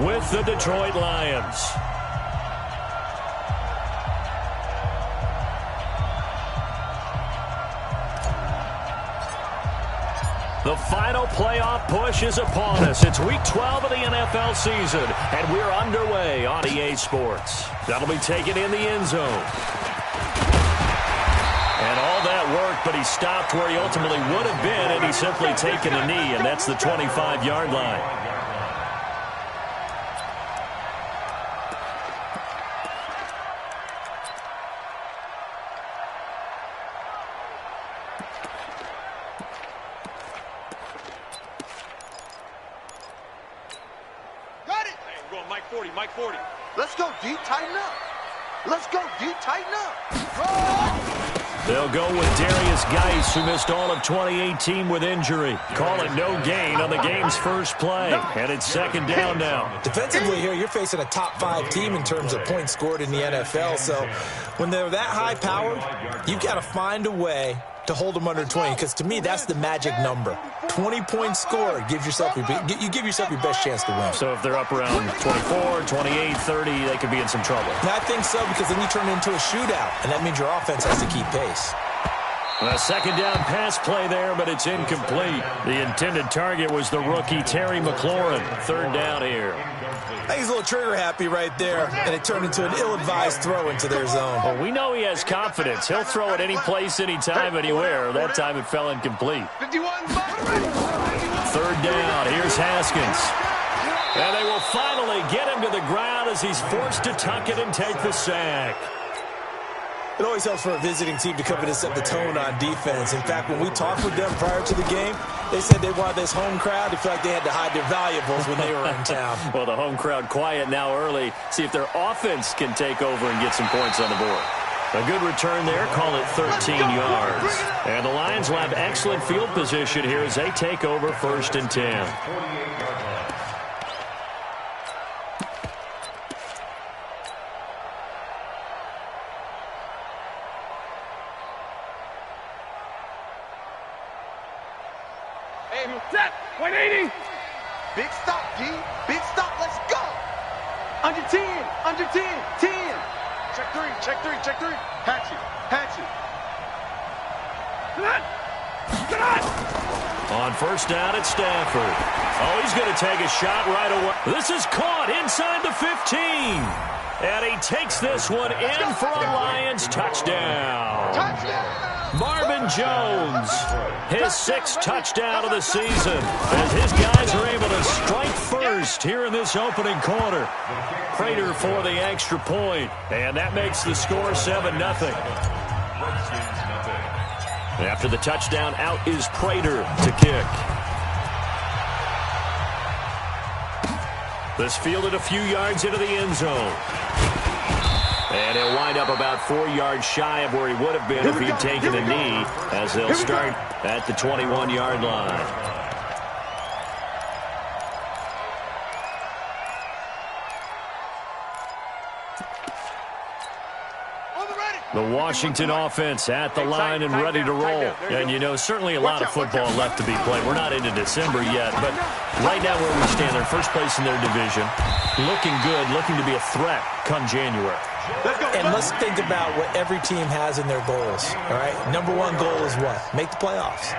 with the Detroit Lions. The final playoff push is upon us. It's Week 12 of the NFL season, and we're underway on EA Sports. That'll be taken in the end zone. And all that work, but he stopped where he ultimately would have been, and he's simply taken a knee, and that's the 25-yard line. Mike 40. Let's go deep, tighten up. Let's go deep, tighten up. They'll go with Darius Geis, who missed all of 2018 with injury. Call it no gain on the game's first play. And it's second down now. Defensively here, you're facing a top-5 team in terms of points scored in the NFL. So when they're that high-powered, you've got to find a way to hold them under 20, because to me, that's the magic number. 20 points scored, you give yourself your best chance to win. So if they're up around 24, 28, 30, they could be in some trouble. And I think so, because then you turn it into a shootout, and that means your offense has to keep pace. A second down pass play there, but it's incomplete. The intended target was the rookie Terry McLaurin. Third down here. I think he's a little trigger happy right there, and it turned into an ill-advised throw into their zone. Well, we know he has confidence. He'll throw it any place, anytime, anywhere. That time it fell incomplete. Third down. Here's Haskins. And they will finally get him to the ground as he's forced to tuck it and take the sack. It always helps for a visiting team to come in and set the tone on defense. In fact, when we talked with them prior to the game, they said they wanted this home crowd to feel like they had to hide their valuables when they were in town. Well, the home crowd quiet now early. See if their offense can take over and get some points on the board. A good return there. Call it 13 yards. And the Lions will have excellent field position here as they take over 1st and 10. Set. 180. Big stop, D. Big stop. Let's go. Under 10. Under 10. 10. Check 3. Check 3. Check 3. Hatch it. Hatch it. Get on. On first down at Stafford. Oh, he's going to take a shot right away. This is caught inside the 15. And he takes this one in for a Lions touchdown. Touchdown. Marvin Jones, his 6th touchdown of the season, as his guys are able to strike first here in this opening quarter. Prater for the extra point, and that makes the score 7-0. After the touchdown, out is Prater to kick. This fielded a few yards into the end zone. And he'll wind up about 4 yards shy of where he would have been if he'd taken a knee, as they'll start at the 21-yard line. The Washington offense at the line and ready to roll. And, you know, certainly a lot of football left to be played. We're not into December yet, but right now where we stand, they're first place in their division. Looking good, looking to be a threat come January. And let's think about what every team has in their goals, all right? Number 1 goal is what? Make the playoffs.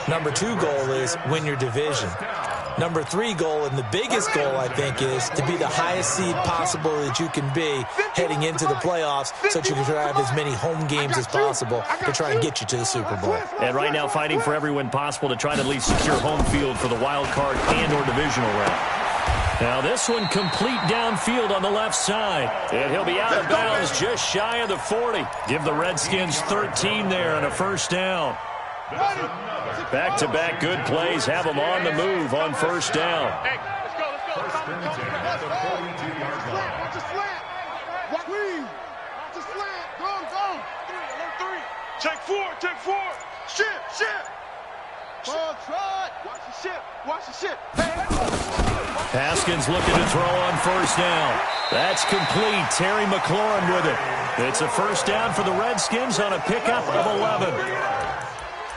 Number 2 goal is win your division. Number 3 goal, and the biggest goal, I think, is to be the highest seed possible that you can be heading into the playoffs so that you can try to have as many home games as possible to try and get you to the Super Bowl. And right now fighting for every win possible to try to at least secure home field for the wild card and or divisional round. Now this one complete downfield on the left side. And he'll be out of bounds just shy of the 40. Give the Redskins 13 there and a first down. Back-to-back good plays have them on the move on first down. Hey, let's go. Let's go. Watch the slant. Watch the slant. Go. 3. Check 4. Check 4. Ship. Ball trot. Watch the ship. Haskins looking to throw on first down. That's complete. Terry McLaurin with it. It's a first down for the Redskins on a pickup of 11.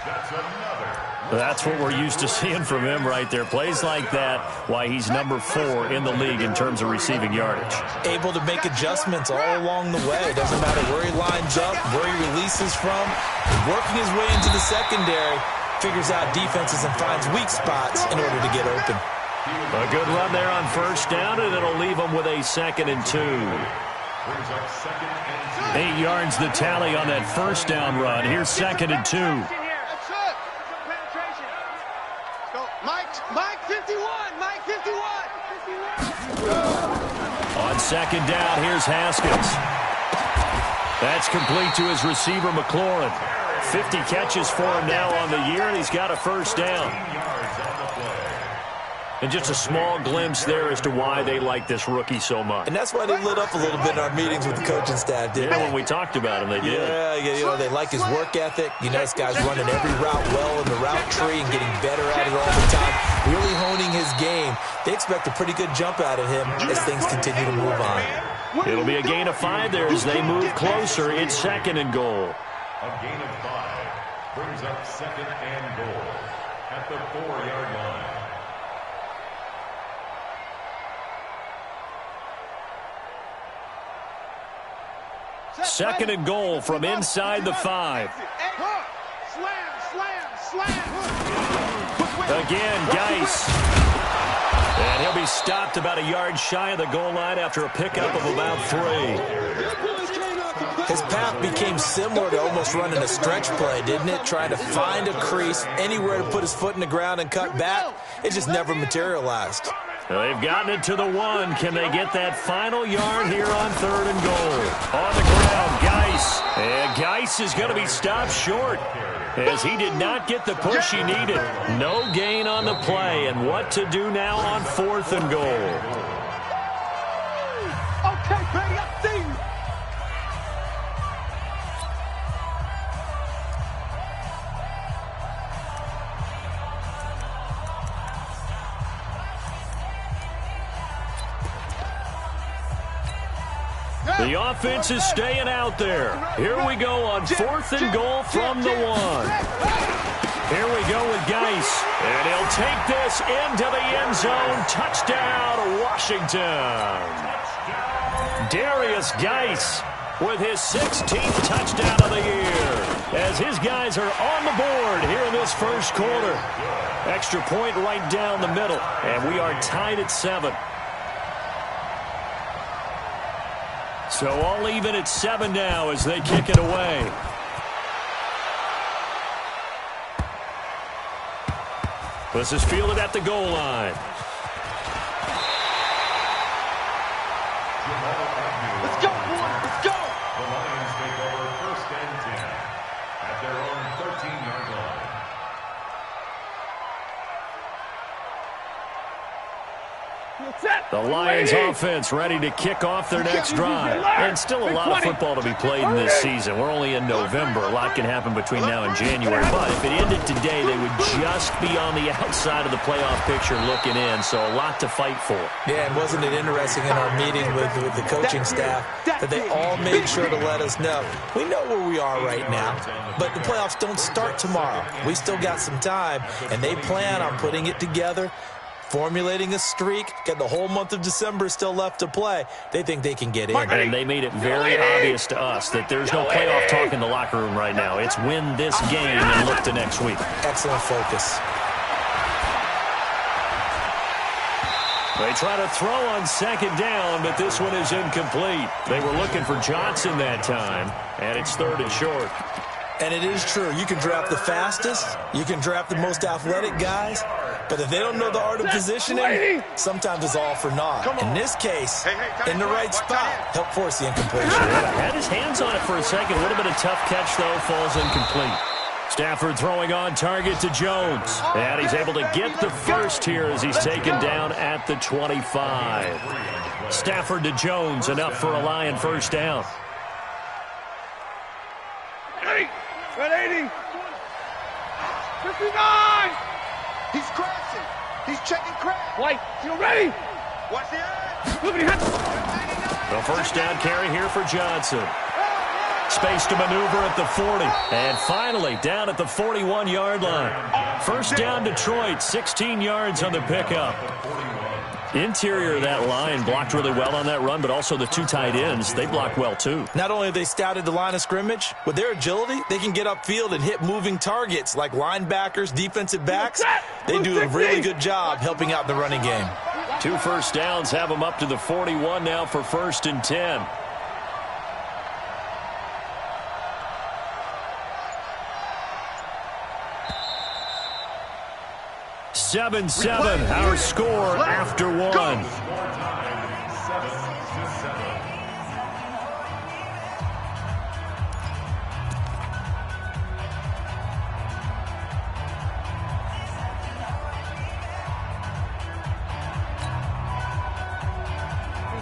That's another That's what we're used to seeing from him right there. Plays like that, why he's number 4 in the league in terms of receiving yardage. Able to make adjustments all along the way. Doesn't matter where he lines up, where he releases from. Working his way into the secondary, figures out defenses and finds weak spots in order to get open. A good run there on first down, and it'll leave them with a 2nd and 2. 8 yards the tally on that first down run. Here's 2nd and 2. Mike 51, Mike 51. On 2nd down, here's Haskins. That's complete to his receiver, McLaurin. 50 catches for him now on the year, and he's got a first down. And just a small glimpse there as to why they like this rookie so much. And that's why they lit up a little bit in our meetings with the coaching staff, didn't they? When we talked about him, they did. Yeah, you know, they like his work ethic. You know, this guy's running every route well in the route tree and getting better at it all the time, really honing his game. They expect a pretty good jump out of him as things continue to move on. It'll be a gain of 5 there as they move closer. It's 2nd and goal. A gain of 5 brings up 2nd and goal at the 4-yard line. 2nd and goal from inside the 5. Again, Geis. And he'll be stopped about a yard shy of the goal line after a pickup of about 3. His path became similar to almost running a stretch play, didn't it? Trying to find a crease, anywhere to put his foot in the ground and cut back. It just never materialized. They've gotten it to the 1. Can they get that final yard here on 3rd and goal? On the ground, Geis. And Geis is going to be stopped short as he did not get the push he needed. No gain on the play. And what to do now on 4th and goal? Okay, baby, I see you. The offense is staying out there. Here we go on 4th and goal from the 1. Here we go with Geis. And he'll take this into the end zone. Touchdown, Washington. Darius Geis with his 16th touchdown of the year as his guys are on the board here in this first quarter. Extra point right down the middle, and we are tied at 7. So all even at 7 now as they kick it away. This is fielded at the goal line. Let's go, boys. Let's go. The Lions take over 1st and 10 at their own 13-yard line. The Lions offense ready to kick off their next drive. And still a lot of football to be played in this season. We're only in November. A lot can happen between now and January. But if it ended today, they would just be on the outside of the playoff picture looking in. So a lot to fight for. Yeah, and wasn't it interesting in our meeting with the coaching staff that they all made sure to let us know, we know where we are right now, but the playoffs don't start tomorrow. We still got some time, and they plan on putting it together, formulating a streak, got the whole month of December still left to play. They think they can get in. And they made it very obvious to us that there's no playoff talk in the locker room right now. It's win this game and look to next week. Excellent focus. They try to throw on 2nd down, but this one is incomplete. They were looking for Johnson that time, and it's 3rd and short. And it is true. You can draft the fastest. You can draft the most athletic guys. But if they don't know the art of positioning, sometimes it's all for naught. In this case, in the right spot, help force the incompletion. Had his hands on it for a second. A little bit of tough catch, though. Falls incomplete. Stafford throwing on target to Jones. And he's able to get the first here as he's taken down at the 25. Stafford to Jones, enough for a Lion first down. 180. 59. He's crashing. He's checking crash. White, you ready? Watch the eye. The first down carry here for Johnson. Space to maneuver at the 40. And finally, down at the 41-yard line. First down, Detroit, 16 yards on the pickup. Interior of that line blocked really well on that run, but also the two tight ends, they blocked well too. Not only have they scouted the line of scrimmage, with their agility, they can get upfield and hit moving targets like linebackers, defensive backs. They do a really good job helping out the running game. 2 first downs have them up to the 41 now for 1st and 10. Seven, our score after one.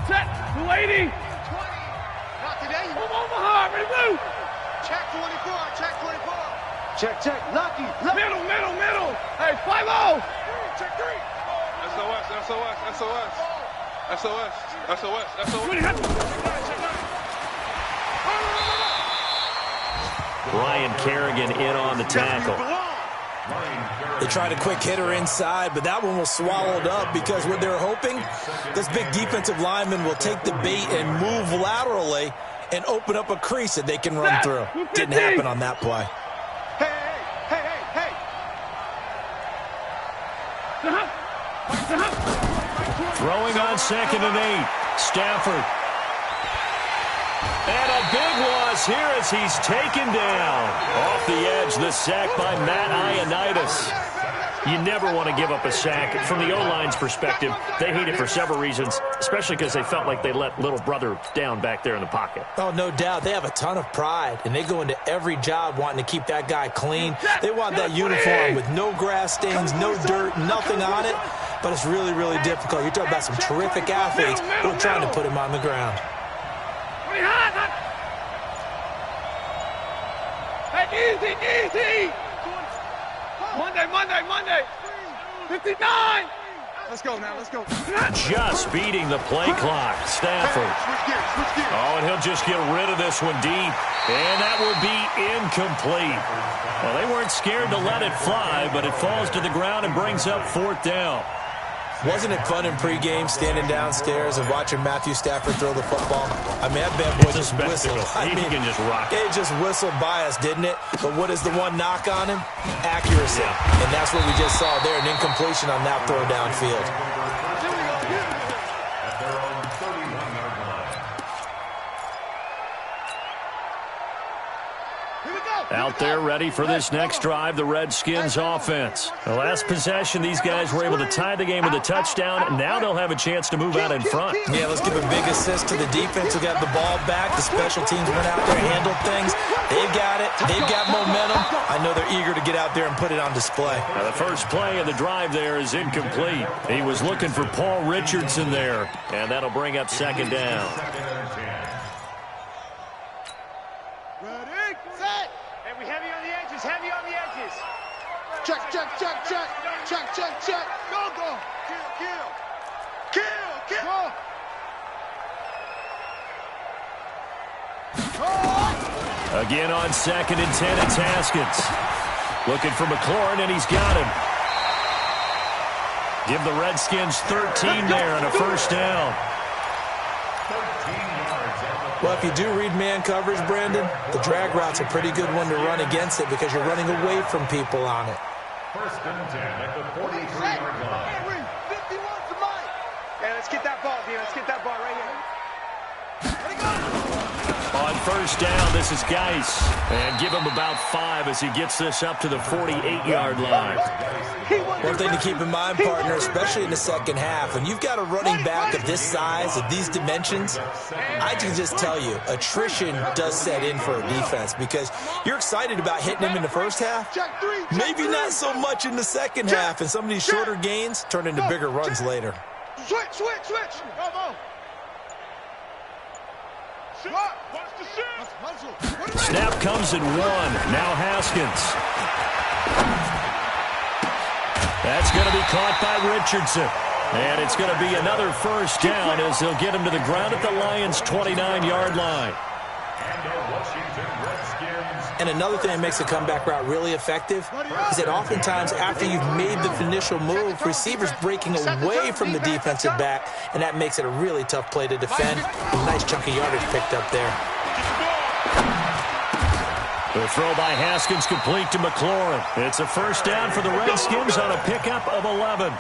Set, 280. 20. Not today. Omaha, ready, blue. Check 24, check 24. Check, Lucky. Middle. Hey, 5-0. Check 3. SOS. Ryan Kerrigan in on the tackle. They tried a quick hitter inside, but that one was swallowed up because what they're hoping, this big defensive lineman will take the bait and move laterally and open up a crease that they can run through. Didn't happen on that play. Hey. Throwing on 2nd and 8. Stafford. And a big loss here as he's taken down. Off the edge, the sack by Matt Ioannidis. You never want to give up a sack. From the O-line's perspective, they hate it for several reasons, especially because they felt like they let little brother down back there in the pocket. Oh, no doubt. They have a ton of pride, and they go into every job wanting to keep that guy clean. They want that uniform with no grass stains, no dirt, nothing on it. But it's really, really difficult. You're talking about some terrific athletes who are trying to put him on the ground. Hey, easy. Monday. 59. Let's go. Just beating the play clock. Stafford. Oh, and he'll just get rid of this one deep. And that will be incomplete. Well, they weren't scared to let it fly, but it falls to the ground and brings up 4th down. Wasn't it fun in pregame standing downstairs and watching Matthew Stafford throw the football? I mean, that bad boy just whistled. He can just rock. It just whistled by us, didn't it? But what is the one knock on him? Accuracy. Yeah. And that's what we just saw there, an incompletion on that throw downfield. Out there ready for this next drive, the Redskins offense. The last possession, these guys were able to tie the game with a touchdown, and now they'll have a chance to move out in front. Yeah, let's give a big assist to the defense who got the ball back. The special teams went out there and handled things. They've got it. They've got momentum. I know they're eager to get out there and put it on display. Now, the first play of the drive there is incomplete. He was looking for Paul Richardson there, and that'll bring up 2nd down. Heavy on the edges. Check. Go. Kill. Go. Again on 2nd and 10, it's Haskins. Looking for McLaurin, and he's got him. Give the Redskins 13 there and a first down. Well, if you do read man coverage, Brandon, the drag route's a pretty good one to run against it because you're running away from people on it. 1st and 10 at the 43-yard line. 51's the mic. Hey, let's get that ball, D. Let's get that ball right here. Ready, go. On first down, this is Geis. And give him about 5 as he gets this up to the 48-yard line. One thing to keep in mind, partner, especially in the second half, when you've got a running back of this size, of these dimensions, I can just tell you, attrition does set in for a defense because you're excited about hitting him in the first half, maybe not so much in the second half, and some of these shorter gains turn into bigger runs later. Switch. Go. Snap comes in 1. Now Haskins. That's going to be caught by Richardson. And it's going to be another first down as they'll get him to the ground at the Lions' 29-yard line. And another thing that makes a comeback route really effective is that oftentimes after you've made the initial move, receivers breaking away from the defensive back, and that makes it a really tough play to defend. A nice chunk of yardage picked up there. The throw by Haskins complete to McLaurin. It's a first down for the Redskins on a pickup of 11.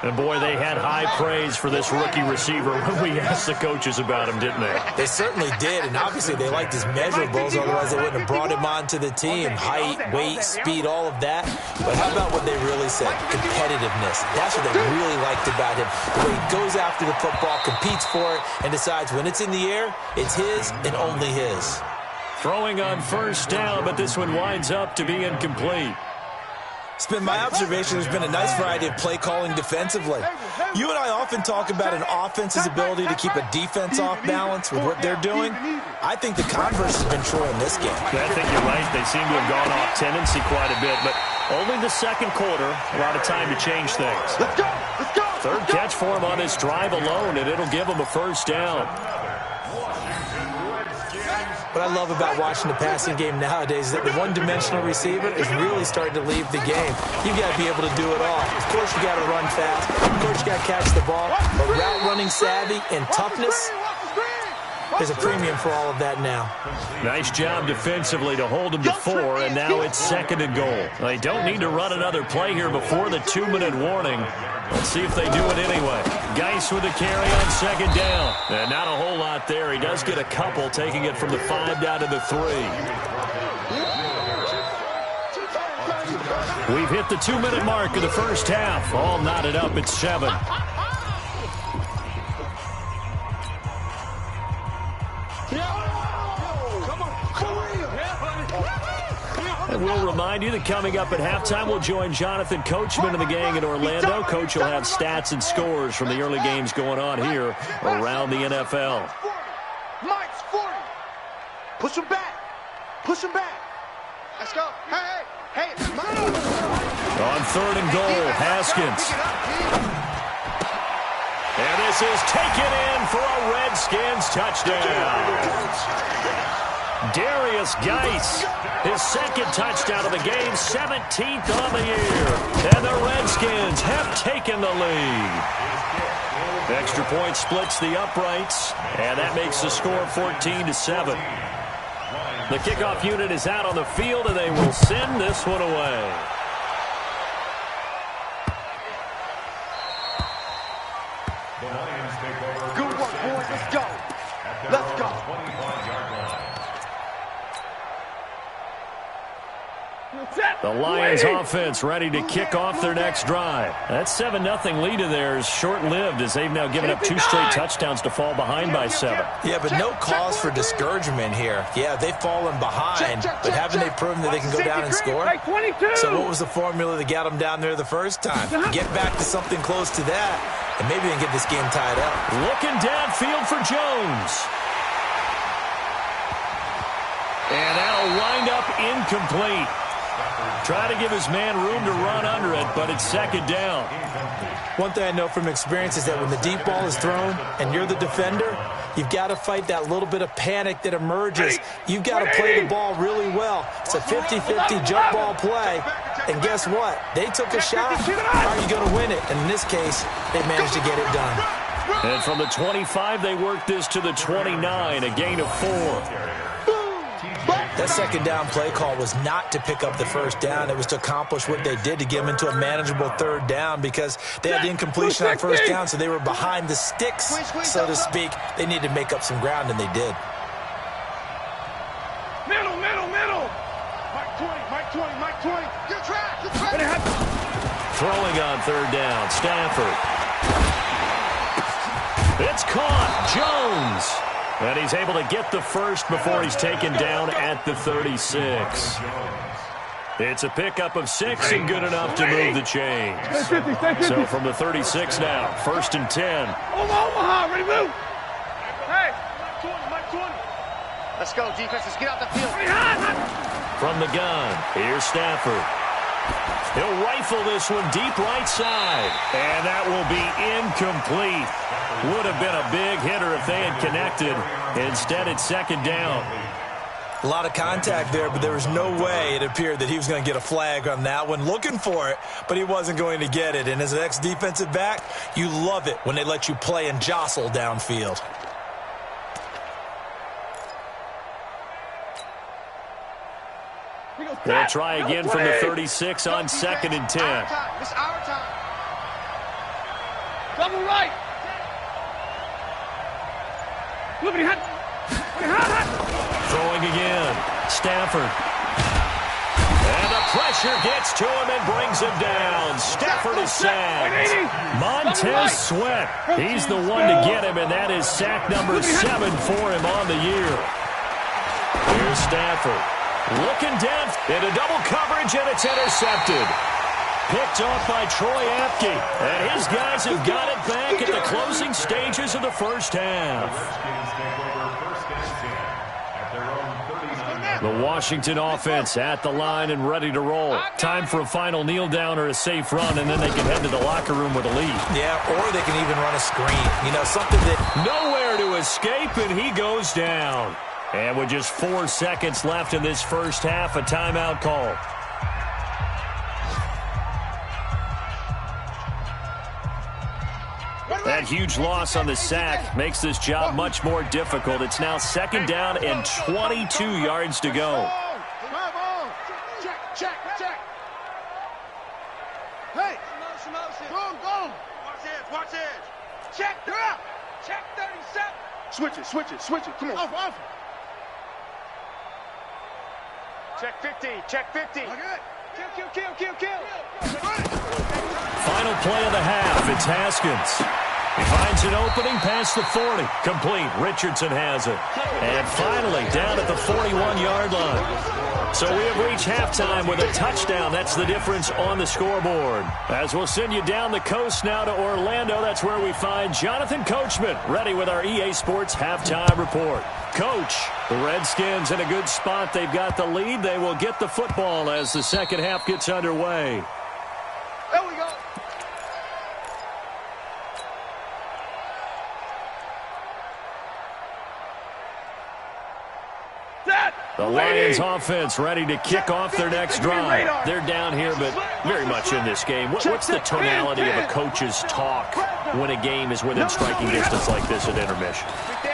And, boy, they had high praise for this rookie receiver when we asked the coaches about him, didn't they? They certainly did, and obviously they liked his measurables, otherwise they wouldn't have brought him onto the team. Height, weight, speed, all of that. But how about what they really said? Competitiveness. That's what they really liked about him. The way he goes after the football, competes for it, and decides when it's in the air, it's his and only his. Throwing on first down, but this one winds up to be incomplete. It's been my observation there's been a nice variety of play calling defensively. You and I often talk about an offense's ability to keep a defense off balance with what they're doing. I think the converse has been true in this game. I think you're right. They seem to have gone off tendency quite a bit, but only the second quarter, a lot of time to change things. Let's go! Let's go! Third catch for him on this drive alone, and it'll give him a first down. What I love about watching the passing game nowadays is that the one-dimensional receiver is really starting to leave the game. You've got to be able to do it all. Of course, you got to run fast. Of course, you got to catch the ball. But route running savvy and toughness, there's a premium for all of that now. Nice job defensively to hold him to 4, and now it's second and goal. They don't need to run another play here before the 2-minute warning. Let's see if they do it anyway. Geis with a carry on second down. And not a whole lot there. He does get a couple, taking it from the 5 down to the 3. We've hit the 2-minute mark of the first half. All knotted up at 7. And we'll remind you that coming up at halftime, we'll join Jonathan Coachman and the gang in Orlando. Coach will have stats and scores from the early games going on here around the NFL. Mike's 40. Push him back. Push him back. Let's go. Hey, hey, hey. On third and goal, Haskins. And this is taken in for a Redskins touchdown. Darius Geis, his second touchdown of the game, 17th on the year. And the Redskins have taken the lead. Extra point splits the uprights, and that makes the score 14-7. The kickoff unit is out on the field, and they will send this one away. Good work, boys. Let's go. Let's go. The Lions offense ready to kick off their next drive. That 7-0 lead of theirs short-lived as they've now given up 2 straight touchdowns to fall behind by 7. Yeah, but no cause for discouragement here. Yeah, they've fallen behind, but haven't they proven that they can go down and score? So what was the formula that got them down there the first time? Get back to something close to that, and maybe they can get this game tied up. Looking downfield for Jones. And that'll wind up incomplete. Try to give his man room to run under it, but it's second down. One thing I know from experience is that when the deep ball is thrown and you're the defender, you've got to fight that little bit of panic that emerges. You've got to play the ball really well. It's a 50-50 jump ball play, and guess what? They took a shot. How are you going to win it? And in this case, they managed to get it done. And from the 25, they worked this to the 29, a gain of 4. That second down play call was not to pick up the first down. It was to accomplish what they did, to get them into a manageable third down, because they had the incompletion on first down, so they were behind the sticks, so to speak. They needed to make up some ground, and they did. Middle, middle, middle. Mike 20, Mike 20, Mike 20. You're trapped, you're trapped. Throwing on third down, Stafford. It's caught, Jones. And he's able to get the first before he's taken down at the 36. It's a pickup of 6 and good enough to move the chains. So from the 36 now, 1st and 10. Omaha, ready to move. Hey, Mike 20. Let's go, defense. Let's get out the field. From the gun, here's Stafford. He'll rifle this one deep right side. And that will be incomplete. Would have been a big hitter if they had connected. Instead, it's second down. A lot of contact there, but there was no way it appeared that he was going to get a flag on that one. Looking for it, but he wasn't going to get it. And as an ex-defensive back, you love it when they let you play and jostle downfield. They'll try again from the 36 on 2nd and 10. It's our time. Double right. Look at Throwing again. Stafford. And the pressure gets to him and brings him down. Stafford is sacked. Montez Sweat. He's the one to get him, and that is sack number 7 for him on the year. Here's Stafford. Looking down into double coverage, and it's intercepted. Picked off by Troy Apke. And his guys have got it back at the closing stages of the first half. The Washington offense at the line and ready to roll. Time for a final kneel down or a safe run, and then they can head to the locker room with a lead. Yeah, or they can even run a screen. You know, something that... Nowhere to escape, and he goes down. And with just 4 seconds left in this first half, a timeout call. That huge loss on the sack makes this job much more difficult. It's now 2nd down and 22 yards to go. Check. Hey. Go. Watch edge. Check. You're up. Check 37. Switch it. Come on. Off. Check 50. Kill. Final play of the half. It's Haskins. He finds an opening past the 40. Complete. Richardson has it. And finally, down at the 41-yard line. So we have reached halftime with a touchdown. That's the difference on the scoreboard. As we'll send you down the coast now to Orlando, that's where we find Jonathan Coachman, ready with our EA Sports halftime report. Coach, the Redskins in a good spot. They've got the lead. They will get the football as the second half gets underway. There we go. The Lions offense ready to kick off their next drive. They're down here, but very much in this game. What's the tonality of a coach's talk when a game is within striking distance like this at intermission?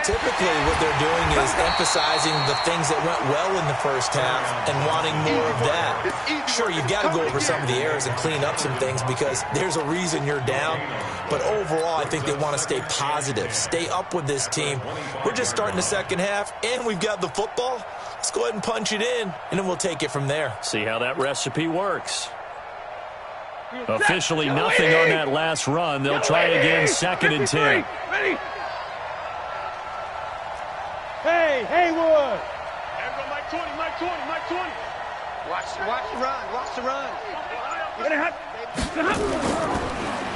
Typically, what they're doing is emphasizing the things that went well in the first half and wanting more of that. Sure, you've got to go over some of the errors and clean up some things because there's a reason you're down. But overall, I think they want to stay positive, stay up with this team. We're just starting the second half, and we've got the football. Let's go ahead and punch it in, and then we'll take it from there. See how that recipe works. Officially nothing on that last run. They'll try again, 2nd and 10. Ready? Hey, Haywood. Everyone, Mike 20. Watch the run.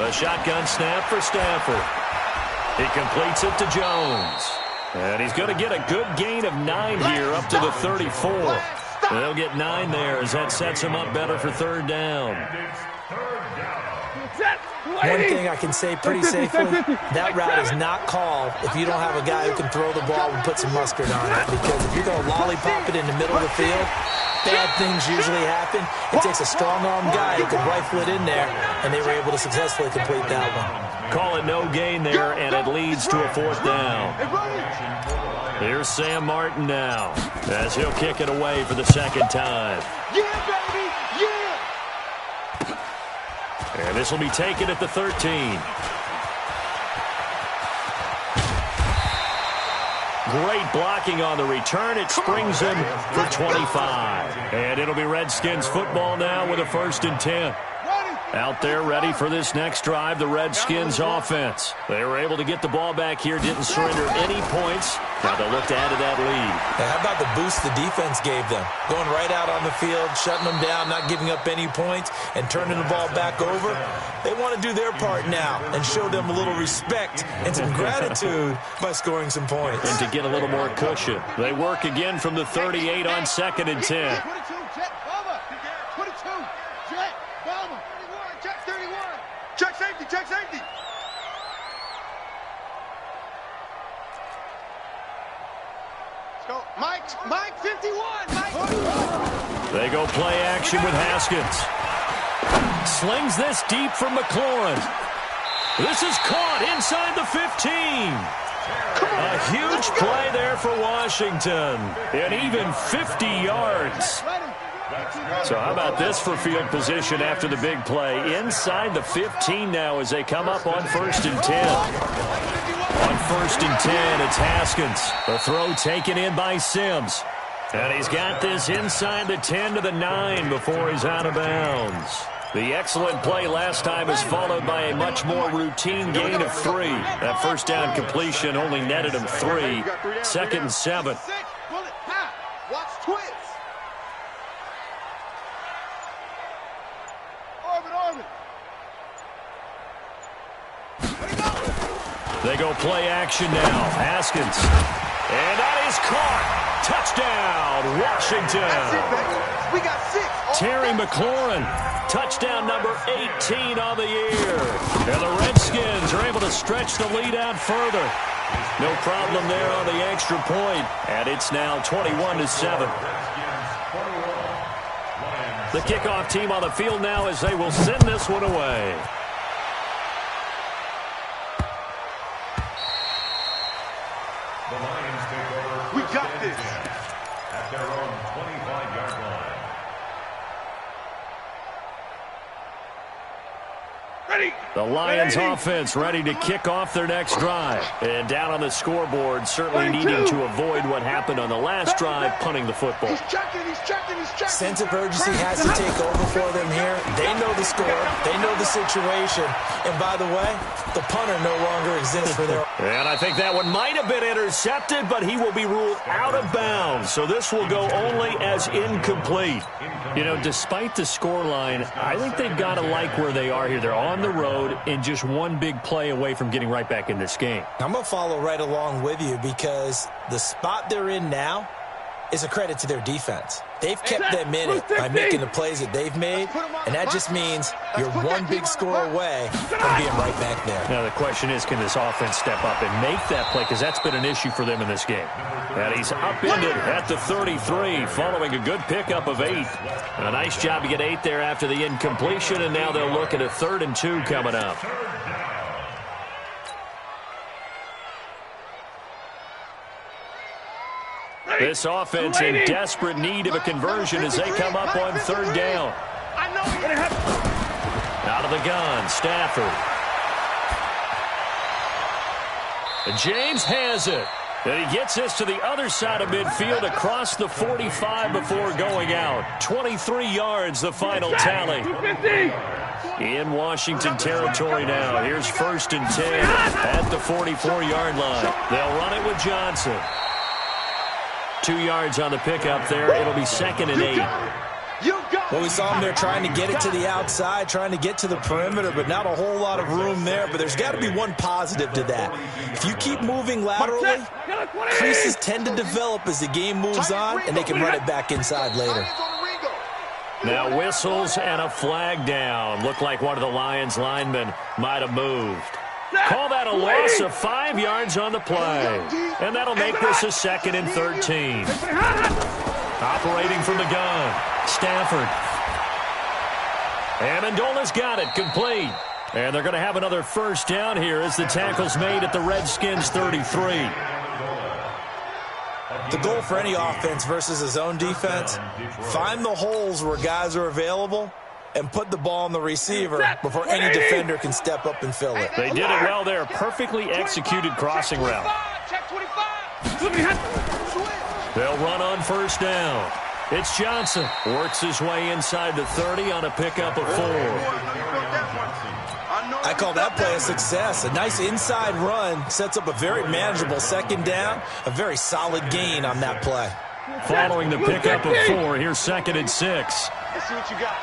A shotgun snap for Stafford. He completes it to Jones. And he's going to get a good gain of 9 here up to the 34. They'll get 9 there as that sets him up better for 3rd down. One thing I can say pretty safely, that route is not called if you don't have a guy who can throw the ball and put some mustard on it. Because if you're going to lollipop it in the middle of the field, bad things usually happen. It takes a strong-arm guy who can rifle it in there, and they were able to successfully complete that one. Call it no gain there, and it leads to a 4th down. Here's Sam Martin now, as he'll kick it away for the 2nd time. Yeah, baby, yeah! And this will be taken at the 13. Great blocking on the return. It springs him for 25. And it'll be Redskins football now with a 1st and 10. Out there ready for this next drive, the Redskins offense. They were able to get the ball back here, didn't surrender any points. Now they'll look to add to that lead. Now, how about the boost the defense gave them? Going right out on the field, shutting them down, not giving up any points, and turning the ball back over. They want to do their part now and show them a little respect and some gratitude by scoring some points. And to get a little more cushion. They work again from the 38 on 2nd and 10. 22, jet, over. 22, jet. Mike 51. They go play action with Haskins. Slings this deep from McLaurin. This is caught inside the 15. A huge play there for Washington. And even 50 yards. So how about this for field position after the big play? Inside the 15 now as they come up on 1st and 10. On 1st and 10, it's Haskins. The throw taken in by Sims. And he's got this inside the 10 to the 9 before he's out of bounds. The excellent play last time is followed by a much more routine gain of 3. That first down completion only netted him 3. 2nd and 7. Watch twist. Orbit. They go play action now. Haskins. And that is caught. Touchdown, Washington. That's it, baby. We got 6. Terry McLaurin. Touchdown number 18 on the year. And the Redskins are able to stretch the lead out further. No problem there on the extra point. And it's now 21-7. The kickoff team on the field now as they will send this one away. The Lions take over. We got this. At their own 25-yard line. The Lions offense ready to kick off their next drive. And down on the scoreboard, certainly needing to avoid what happened on the last drive, punting the football. He's checking. Sense of urgency has to take over for them here. They know the score. They know the situation. And by the way, the punter no longer exists for their... And I think that one might have been intercepted, but he will be ruled out of bounds. So this will go only as incomplete. You know, despite the scoreline, I think they've got to like where they are here. They're on the road and just one big play away from getting right back in this game. I'm going to follow right along with you because the spot they're in now is a credit to their defense. They've kept them in it by making the plays that they've made, and that just means you're one big score away from being right back there. Now the question is, can this offense step up and make that play? Because that's been an issue for them in this game. And he's upended at the 33 following a good pickup of 8. A nice job to get 8 there after the incompletion, and now they'll look at a 3rd and 2 coming up. This offense in desperate need of a conversion as they come up on 3rd down. Out of the gun, Stafford. James has it. And he gets this to the other side of midfield across the 45 before going out. 23 yards, the final tally. In Washington territory now. Here's 1st and 10 at the 44-yard line. They'll run it with Johnson. 2 yards on the pickup there. It'll be 2nd and 8. Well, we saw them there trying to get it to the outside, trying to get to the perimeter, but not a whole lot of room there. But there's got to be one positive to that. If you keep moving laterally, creases tend to develop as the game moves on, and they can run it back inside later. Now whistles and a flag down. Looked like one of the Lions linemen might have moved. Call that a loss of 5 yards on the play. And that'll make this a 2nd and 13. Operating from the gun, Stafford. Amendola's got it, complete. And they're going to have another 1st down here as the tackle's made at the Redskins' 33. The goal for any offense versus a zone defense, find the holes where guys are available and put the ball on the receiver before any defender can step up and fill it. They did it well there. Perfectly executed crossing route. They'll run on 1st down. It's Johnson. Works his way inside the 30 on a pickup of 4. I call that play a success. A nice inside run sets up a very manageable 2nd down. A very solid gain on that play. Following the pickup of 4, here's 2nd and 6. Let's see what you got.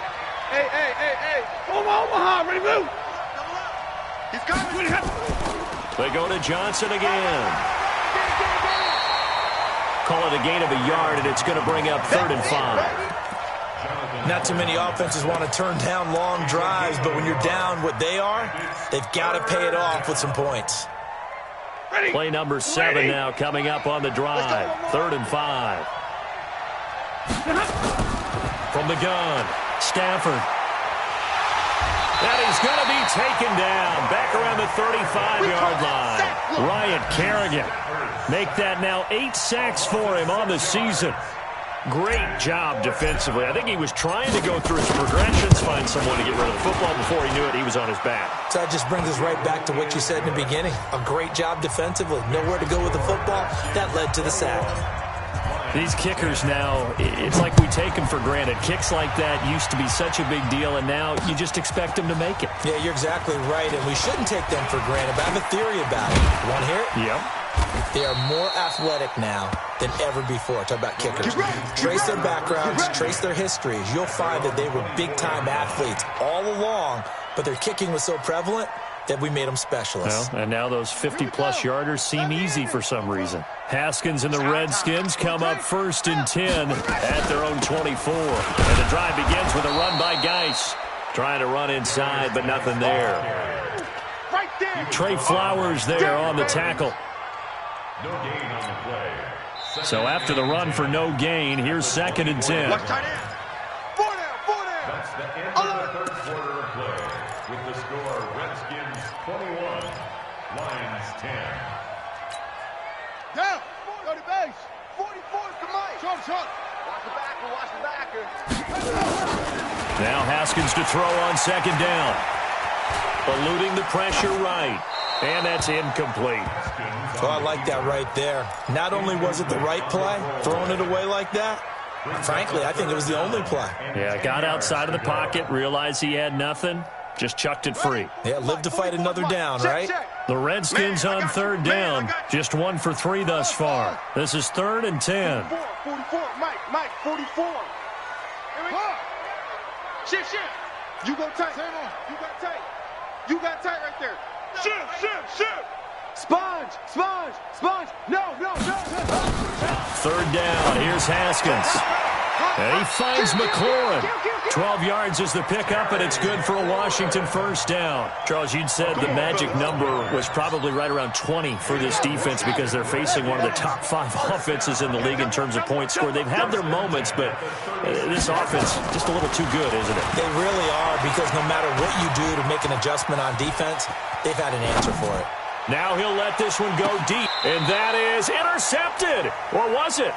Hey. Omaha, ready to move. He's coming. They go to Johnson again. Call it a gain of a yard, and it's going to bring up 3rd and 5. Not too many offenses want to turn down long drives, but when you're down what they are, they've got to pay it off with some points. Play number 7 now coming up on the drive. 3rd and 5. From the gun, Stafford. And he's going to be taken down back around the 35-yard line. Ryan Kerrigan. Make that now 8 sacks for him on the season. Great job defensively. I think he was trying to go through his progressions, find someone to get rid of the football. Before he knew it, he was on his back. So that just brings us right back to what you said in the beginning. A great job defensively. Nowhere to go with the football. That led to the sack. These kickers now, it's like we take them for granted. Kicks like that used to be such a big deal, and now you just expect them to make it. Yeah, you're exactly right, and we shouldn't take them for granted, but I have a theory about it. Want to hear it? Yep. They are more athletic now than ever before. Talk about kickers. Trace their backgrounds, trace their histories. You'll find that they were big-time athletes all along, but their kicking was so prevalent that we made them specialists. Well, and now those 50-plus yarders seem easy for some reason. Haskins and the Redskins come up 1st and 10 at their own 24. And the drive begins with a run by Geis. Trying to run inside, but nothing there. Trey Flowers there on the tackle. No gain on the play. So after the run for no gain, here's 2nd and 10. That's the end of the 3rd quarter of play. With the score, Redskins 21, Lions 10. Down. Go to base. 44 to Mike. Watch the backer. Now Haskins to throw on 2nd down. Eluding the pressure right. And that's incomplete. Oh, I like that right there. Not only was it the right play, throwing it away like that, frankly, I think it was the only play. Yeah, got outside of the pocket, realized he had nothing, just chucked it free. Yeah, live to fight another down, right? The Redskins on 3rd down, just 1 for 3 thus far. This is 3rd and 10. 44, Mike, 44. Shift. You go tight. You got tight right there. Shift. Sponge. No. 3rd down, here's Haskins. And he finds McLaurin. 12 yards is the pickup, and it's good for a Washington 1st down. Charles, you'd said the magic number was probably right around 20 for this defense because they're facing one of the top 5 offenses in the league in terms of points scored. They've had their moments, but this offense just a little too good, isn't it? They really are, because no matter what you do to make an adjustment on defense, they've had an answer for it. Now he'll let this one go deep, and that is intercepted. Or was it?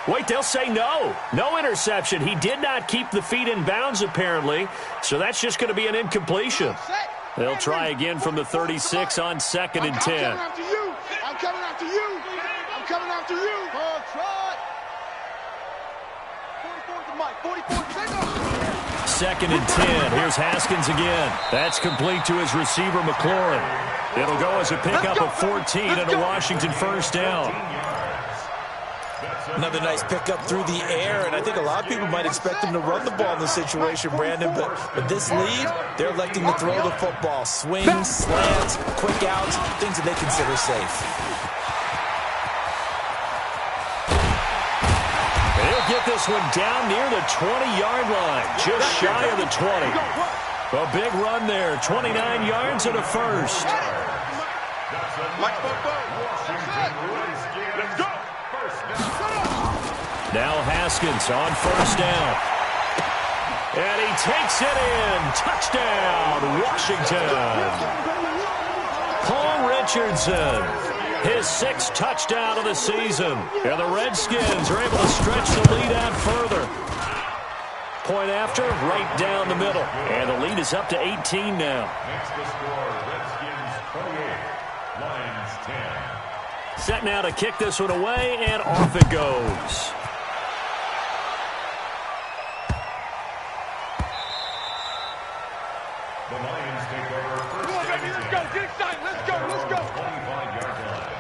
Wait, they'll say no. No interception. He did not keep the feet in bounds, apparently, so that's just going to be an incompletion. They'll try again from the 36 on 2nd and 10. I'm coming after you. Oh, try. 44 to Mike. 44 to 2nd and 10. Here's Haskins again. That's complete to his receiver, McLaurin. It'll go as a pickup of 14 and a Washington 1st down. Another nice pickup through the air, and I think a lot of people might expect him to run the ball in this situation, Brandon, but with this lead, they're electing to throw the football. Swings, slants, quick outs, things that they consider safe. They'll get this one down near the 20-yard line, just shy of the 20. A big run there, 29 yards and a 1st. Now Haskins on 1st down. And he takes it in. Touchdown, Washington. Paul Richardson, his 6th touchdown of the season. And the Redskins are able to stretch the lead out further. Point after, right down the middle. And the lead is up to 18 now. Next the score, Redskins 28, Lions 10. Set now to kick this one away, and off it goes. The Lions take over first. Come on, baby, let's go. Get excited. Let's go. 25-yard line.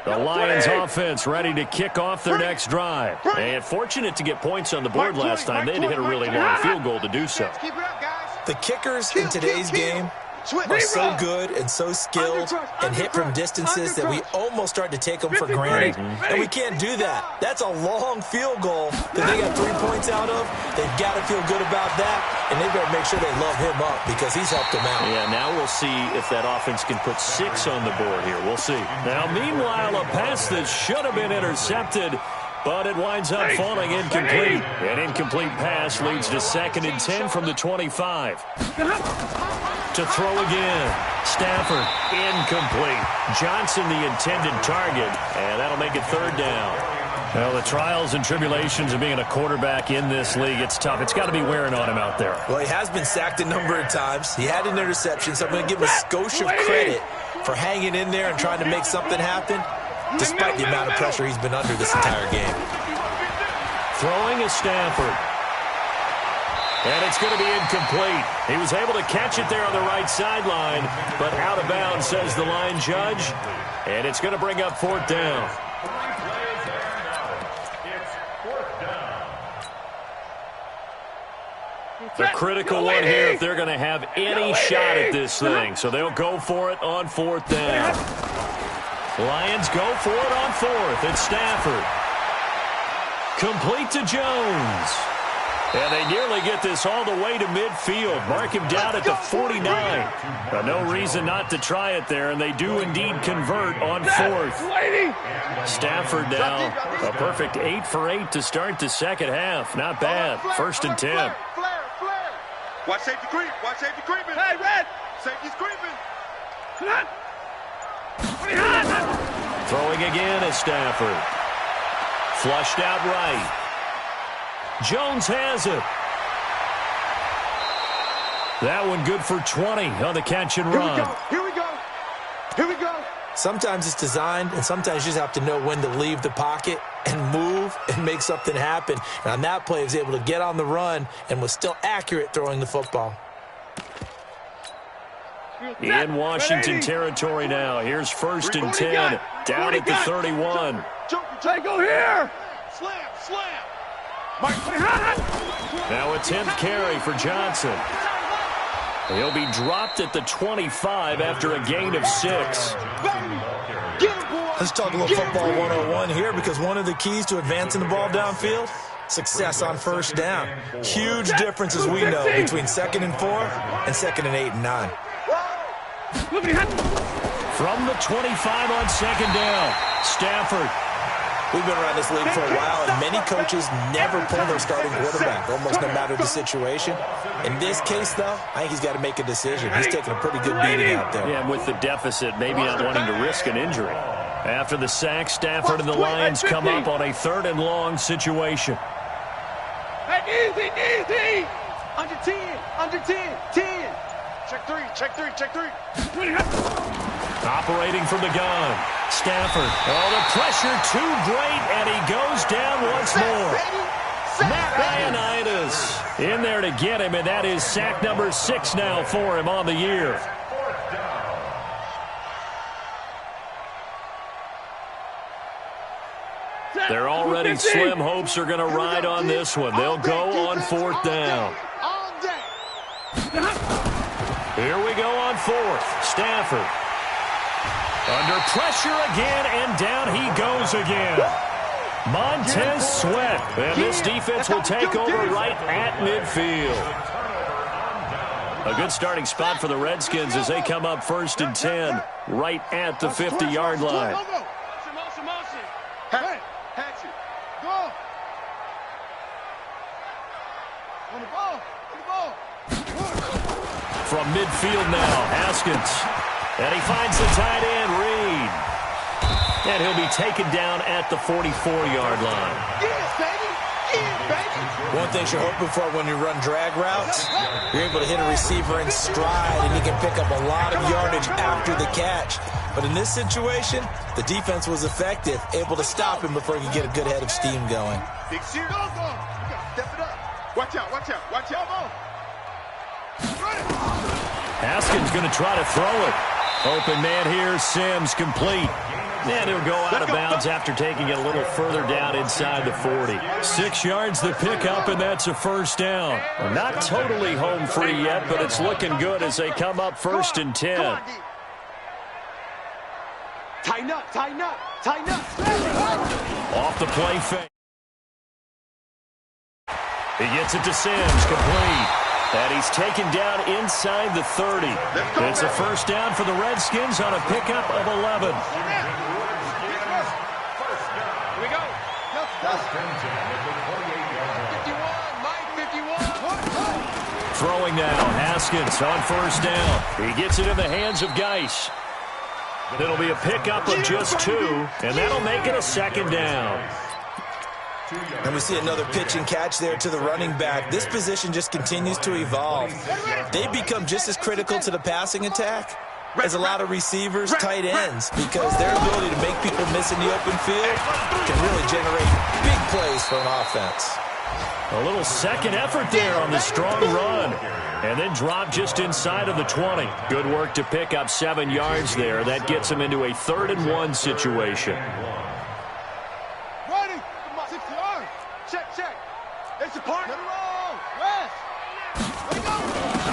The Lions offense ready to kick off their next drive. And fortunate to get points on the board last time. They had to hit a really long field goal to do so. Keep it up, guys. The kickers in today's game are so good and so skilled and hit from distances that we almost start to take them for granted. And we can't do that. That's a long field goal that they got 3 points out of. They've got to feel good about that, and they better make sure they love him up because he's helped them out. Yeah, now we'll see if that offense can put 6 on the board here. We'll see. Now, meanwhile, a pass that should have been intercepted, but it winds up falling incomplete. An incomplete pass leads to 2nd and 10 from the 25. To throw again. Stafford, incomplete. Johnson, the intended target, and that'll make it 3rd down. Well, the trials and tribulations of being a quarterback in this league, it's tough. It's got to be wearing on him out there. Well, he has been sacked a number of times. He had an interception, so I'm going to give him a skosh of credit for hanging in there and trying to make something happen, despite the amount of pressure he's been under this entire game. Throwing is Stafford. And it's going to be incomplete. He was able to catch it there on the right sideline, but out of bounds, says the line judge. And it's going to bring up 4th down. The critical one here if they're going to have any shot at this thing. So they'll go for it on 4th down. Lions go for it on 4th. It's Stafford. Complete to Jones. And they nearly get this all the way to midfield. Mark him down at the 49. But no reason not to try it there, and they do indeed convert on 4th. Stafford now, a perfect 8 for 8 to start the second half. Not bad. 1st and 10. Watch safety creep. Watch safety creeping. Hey, Red. Safety's creeping. Throwing again is Stafford. Flushed out right. Jones has it. That one good for 20 on the catch and run. Here we go. Here we go. Sometimes it's designed, and sometimes you just have to know when to leave the pocket and move and make something happen. And on that play, he was able to get on the run and was still accurate throwing the football. In Washington territory now. Here's 1st and 10. Down at the 31. Jump, go here. Slam. Now a 10th carry for Johnson. He'll be dropped at the 25 after a gain of 6. Let's talk a little football 101 here, because one of the keys to advancing the ball downfield, success on 1st down. Huge difference, as we know, between 2nd and 4 and 2nd and 8 and 9. From the 25 on 2nd down, Stafford. We've been around this league for a while, and many coaches never pull their starting quarterback, almost no matter the situation. In this case, though, I think he's got to make a decision. He's taking a pretty good beating out there. Yeah, and with the deficit, maybe not wanting to risk an injury. After the sack, Stafford and the Lions come up on a 3rd and long situation. Hey, easy. Under 10. 10. Check three. Operating from the gun. Stafford. Oh, the pressure too great, and he goes down once more. Matt Ioannidis in there to get him, and that is sack number 6 now for him on the year. They're already slim hopes are going to ride on this one. They'll go on 4th down. Here we go on 4th. Stafford. Under pressure again, and down he goes again. Montez Sweat. And this defense will take over right at midfield. A good starting spot for the Redskins as they come up 1st and 10 right at the 50-yard line. From midfield now, Haskins. And he finds the tight end, Reed. And he'll be taken down at the 44-yard line. One thing you're hoping for when you run drag routes, you're able to hit a receiver in stride, and you can pick up a lot of yardage after the catch. But in this situation, the defense was effective, able to stop him before he could get a good head of steam going. Big series. Step it up. Watch out. Haskins going to try to throw it. Open man here, Sims complete. And he'll go out of bounds after taking it a little further down inside the 40. 6 yards the pickup, and that's a first down. Not totally home free yet, but it's looking good as they come up 1st and 10. Tighten up, tighten up, tighten up. Off the play fake. He gets it to Sims, complete. And he's taken down inside the 30. It's a first down for the Redskins on a pickup of 11. Here we go. 51. Throwing now, Haskins on first down. He gets it in the hands of Geis. It'll be a pickup of just 2, and that'll make it a second down. And we see another pitch and catch there to the running back. This position just continues to evolve. They become just as critical to the passing attack as a lot of receivers, tight ends, because their ability to make people miss in the open field can really generate big plays for an offense. A little second effort there on the strong run. And then drop just inside of the 20. Good work to pick up 7 yards there. That gets him into a 3rd and 1 situation. Ready? 60 yards. Check. It's a partner. Rest.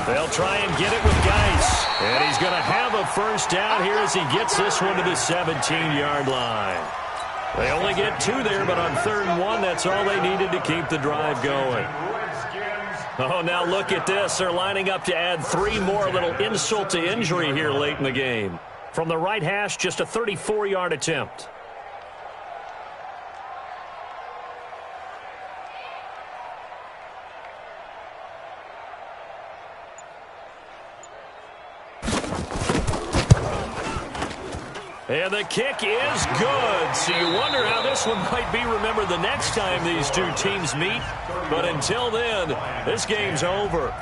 They'll try and get it with Geis. And he's going to have a first down here as he gets this one to the 17-yard line. They only get 2 there, but on 3rd and 1, that's all they needed to keep the drive going. Oh, now look at this. They're lining up to add 3 more. A little insult to injury here late in the game. From the right hash, just a 34-yard attempt. And the kick is good. So you wonder how this one might be remembered the next time these two teams meet. But until then, this game's over.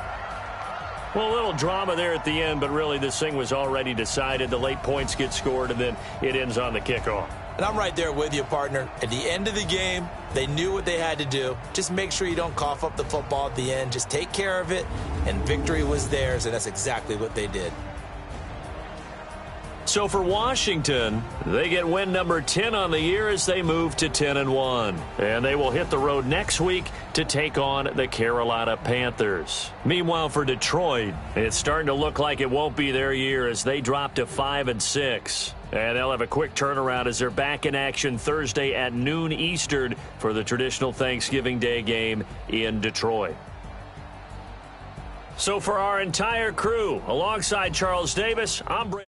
Well, a little drama there at the end, but really this thing was already decided. The late points get scored, and then it ends on the kickoff. And I'm right there with you, partner. At the end of the game, they knew what they had to do. Just make sure you don't cough up the football at the end. Just take care of it, and victory was theirs, and that's exactly what they did. So for Washington, they get win number 10 on the year as they move to 10-1. And they will hit the road next week to take on the Carolina Panthers. Meanwhile, for Detroit, it's starting to look like it won't be their year as they drop to 5-6. And they'll have a quick turnaround as they're back in action Thursday at noon Eastern for the traditional Thanksgiving Day game in Detroit. So for our entire crew, alongside Charles Davis, I'm Brent.